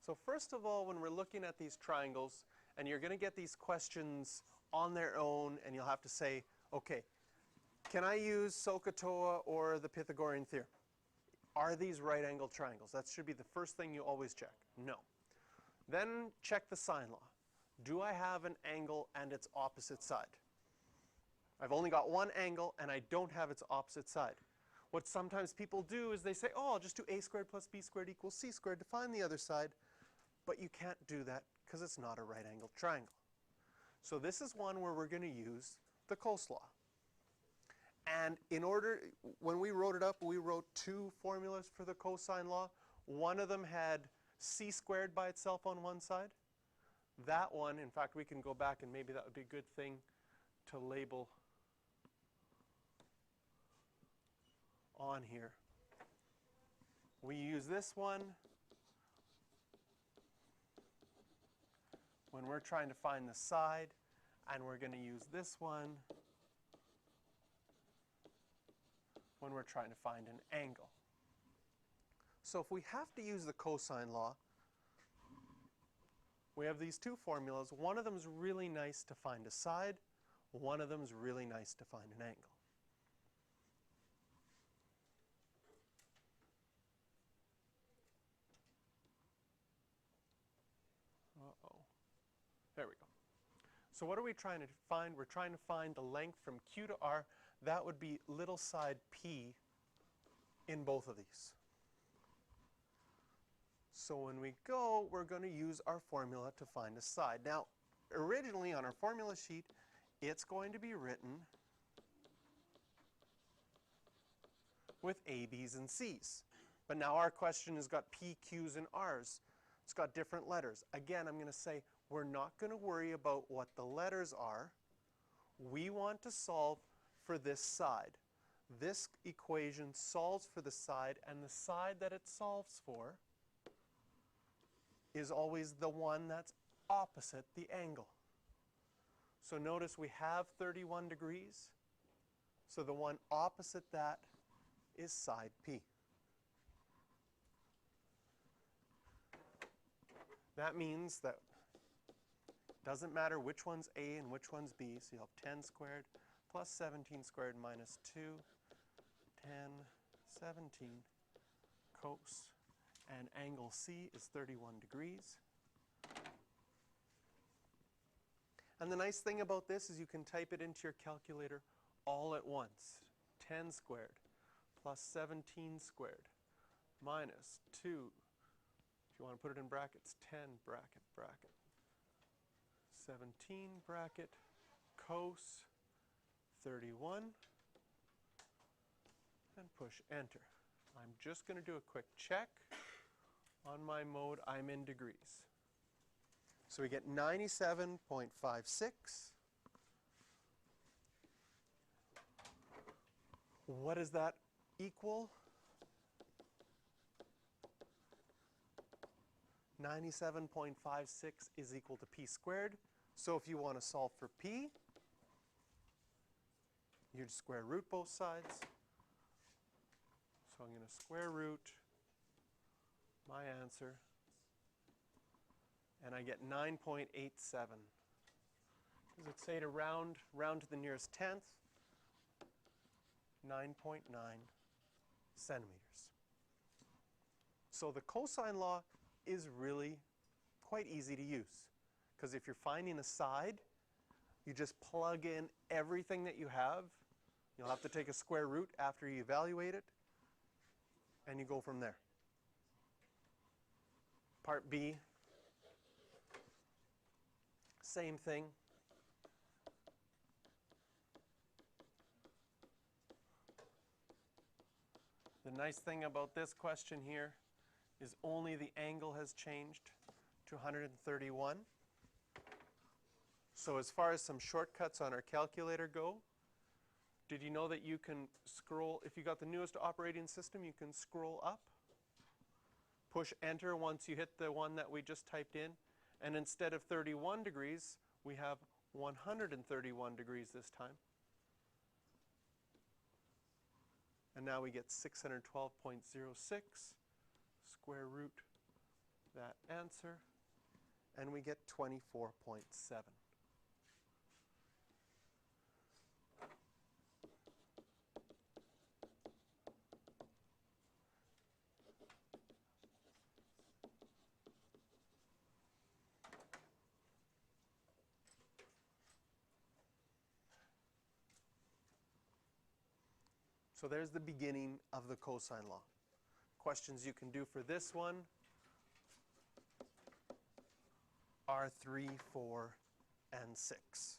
So first of all, when we're looking at these triangles, and you're going to get these questions on their own, and you'll have to say, okay, can I use SOHCAHTOA or the Pythagorean theorem? Are these right-angled triangles? That should be the first thing you always check. No. Then check the sine law. Do I have an angle and its opposite side? I've only got one angle and I don't have its opposite side. What sometimes people do is they say, oh, I'll just do a squared plus b squared equals c squared to find the other side. But you can't do that because it's not a right-angled triangle. So this is one where we're going to use the Coase law. And in order, when we wrote it up, we wrote two formulas for the cosine law. One of them had c squared by itself on one side. That one, in fact, we can go back and maybe that would be a good thing to label on here. We use this one when we're trying to find the side, and we're going to use this one when we're trying to find an angle. So if we have to use the cosine law, we have these two formulas. One of them is really nice to find a side. One of them is really nice to find an angle. Uh-oh. There we go. So what are we trying to find? We're trying to find the length from Q to R. That would be little side P in both of these. So when we go, we're going to use our formula to find a side. Now, originally on our formula sheet, it's going to be written with A, B's, and C's. But now our question has got P, Q's, and R's. It's got different letters. Again, I'm going to say we're not going to worry about what the letters are. We want to solve for this side. This equation solves for the side, and the side that it solves for is always the one that's opposite the angle. So notice we have 31 degrees. So the one opposite that is side P. That means that it doesn't matter which one's A and which one's B. So you'll have 10 squared plus 17 squared minus 2, 10, 17 cos. And angle C is 31 degrees. And the nice thing about this is you can type it into your calculator all at once. 10 squared plus 17 squared minus 2. If you want to put it in brackets, 10 bracket, bracket. 17 bracket, cos 31. And push enter. I'm just going to do a quick check. On my mode, I'm in degrees. So we get 97.56. What does that equal? 97.56 is equal to P squared. So if you want to solve for P, you just square root both sides. So I'm going to square root my answer, and I get 9.87. Does it say to round to the nearest tenth? 9.9 centimeters. So the cosine law is really quite easy to use, because if you're finding a side, you just plug in everything that you have. You'll have to take a square root after you evaluate it, and you go from there. Part B, same thing. The nice thing about this question here is only the angle has changed to 131. So as far as some shortcuts on our calculator go, did you know that you can scroll, if you got the newest operating system, you can scroll up, push enter once you hit the one that we just typed in, and instead of 31 degrees, we have 131 degrees this time. And now we get 612.06 square root that answer, and we get 24.7. So there's the beginning of the cosine law. Questions you can do for this one are 3, 4, and 6.